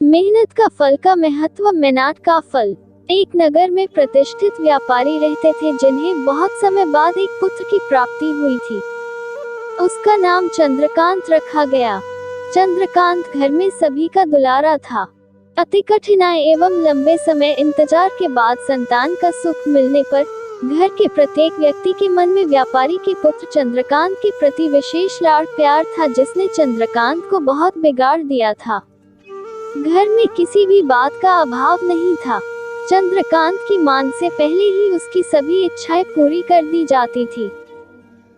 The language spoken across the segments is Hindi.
मेहनत का फल का महत्व। मेहनत का फल। एक नगर में प्रतिष्ठित व्यापारी रहते थे जिन्हें बहुत समय बाद एक पुत्र की प्राप्ति हुई थी। उसका नाम चंद्रकांत रखा गया। चंद्रकांत घर में सभी का दुलारा था। अति कठिनाई एवं लंबे समय इंतजार के बाद संतान का सुख मिलने पर घर के प्रत्येक व्यक्ति के मन में व्यापारी के पुत्र चंद्रकांत के प्रति विशेष लाड़ प्यार था, जिसने चंद्रकांत को बहुत बिगाड़ दिया था। घर में किसी भी बात का अभाव नहीं था। चंद्रकांत की मांग से पहले ही उसकी सभी इच्छाएं पूरी कर दी जाती थी।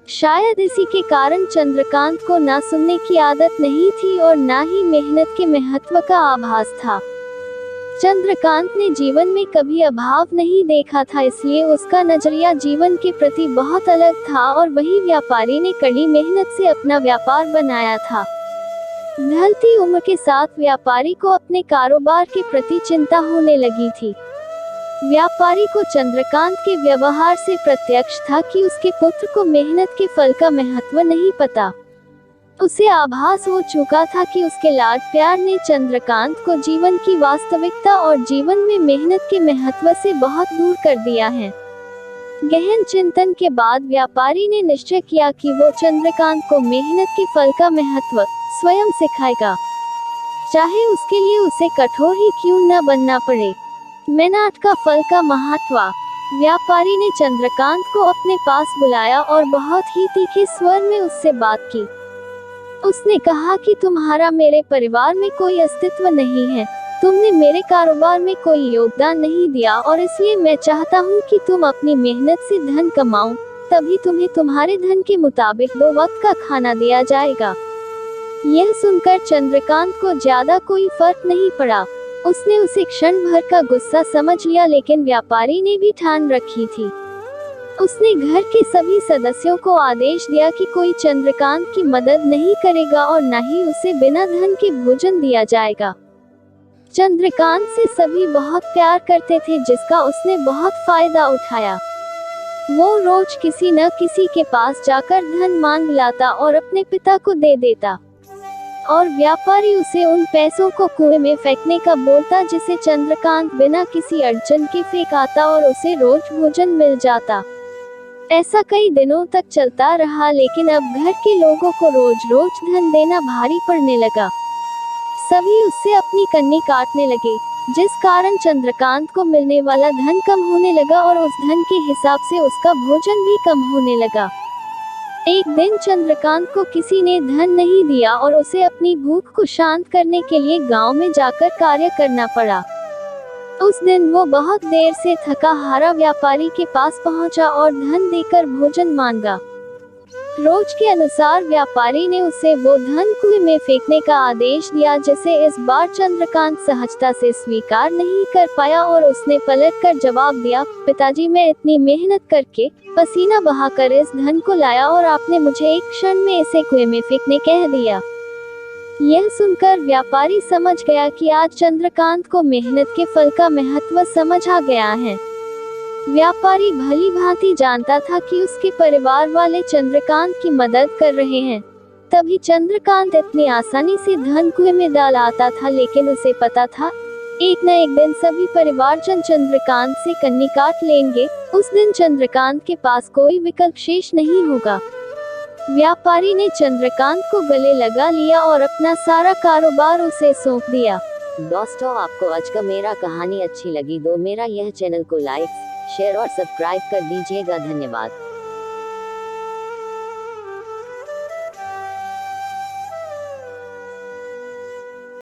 शायद इसी के कारण चंद्रकांत को ना सुनने की आदत नहीं थी और ना ही मेहनत के महत्व का आभास था। चंद्रकांत ने जीवन में कभी अभाव नहीं देखा था, इसलिए उसका नजरिया जीवन के प्रति बहुत अलग था और वही व्यापारी ने कड़ी मेहनत से अपना व्यापार बनाया था। ढलती उम्र के साथ व्यापारी को अपने कारोबार के प्रति चिंता होने लगी थी। व्यापारी को चंद्रकांत के व्यवहार से प्रत्यक्ष था कि उसके पुत्र को मेहनत के फल का महत्व नहीं पता। उसे आभास हो चुका था कि उसके लाड प्यार ने चंद्रकांत को जीवन की वास्तविकता और जीवन में मेहनत के महत्व से बहुत दूर कर दिया है। गहन चिंतन के बाद व्यापारी ने निश्चय किया कि वो चंद्रकांत को मेहनत के फल का महत्व स्वयं सिखाएगा, चाहे उसके लिए उसे कठोर ही क्यों न बनना पड़े। मेहनत का फल का महत्व। व्यापारी ने चंद्रकांत को अपने पास बुलाया और बहुत ही तीखे स्वर में उससे बात की। उसने कहा कि तुम्हारा मेरे परिवार में कोई अस्तित्व नहीं है, तुमने मेरे कारोबार में कोई योगदान नहीं दिया और इसलिए मैं चाहता हूँ कि तुम अपनी मेहनत से धन कमाओ, तभी तुम्हें तुम्हारे धन के मुताबिक 2 वक्त का खाना दिया जाएगा। यह सुनकर चंद्रकांत को ज्यादा कोई फर्क नहीं पड़ा। उसने उसे क्षण भर का गुस्सा समझ लिया, लेकिन व्यापारी ने भी ठान रखी थी। उसने घर के सभी सदस्यों को आदेश दिया कि कोई चंद्रकांत की मदद नहीं करेगा और न ही उसे बिना धन के भोजन दिया जाएगा। चंद्रकांत से सभी बहुत प्यार करते थे, जिसका उसने बहुत फायदा उठाया। वो रोज किसी न किसी के पास जाकर धन मांग लाता और अपने पिता को दे देता, और व्यापारी उसे उन पैसों को कुएं में फेंकने का बोलता, जिसे चंद्रकांत बिना किसी अड़चन के फेंक आता और उसे रोज भोजन मिल जाता। ऐसा कई दिनों तक चलता रहा, लेकिन अब घर के लोगों को रोज रोज धन देना भारी पड़ने लगा। सभी उससे अपनी कन्नी काटने लगे, जिस कारण चंद्रकांत को मिलने वाला धन कम होने लगा और उस धन के हिसाब से उसका भोजन भी कम होने लगा। एक दिन चंद्रकांत को किसी ने धन नहीं दिया और उसे अपनी भूख को शांत करने के लिए गांव में जाकर कार्य करना पड़ा। उस दिन वो बहुत देर से थका हारा व्यापारी के पास पहुंचा और धन देकर भोजन मांगा। रोज के अनुसार व्यापारी ने उसे वो धन कुएं में फेंकने का आदेश दिया, जिसे इस बार चंद्रकांत सहजता से स्वीकार नहीं कर पाया और उसने पलटकर जवाब दिया, पिताजी, मैं इतनी मेहनत करके पसीना बहाकर इस धन को लाया और आपने मुझे एक क्षण में इसे कुएं में फेंकने कह दिया। यह सुनकर व्यापारी समझ गया कि आज चंद्रकांत को मेहनत के फल का महत्व समझ आ गया है। व्यापारी भली भांति जानता था कि उसके परिवार वाले चंद्रकांत की मदद कर रहे हैं, तभी चंद्रकांत इतनी आसानी से धन कुएं में डाल आता था। लेकिन उसे पता था, एक न एक दिन सभी परिवारजन चंद्रकांत से कन्नी काट लेंगे। उस दिन चंद्रकांत के पास कोई विकल्प शेष नहीं होगा। व्यापारी ने चंद्रकांत को गले लगा लिया और अपना सारा कारोबार उसे सौंप दिया। दोस्तों, आपको आज का मेरा कहानी अच्छी लगी तो मेरा यह चैनल को लाइक, शेयर और सब्सक्राइब कर दीजिएगा। धन्यवाद।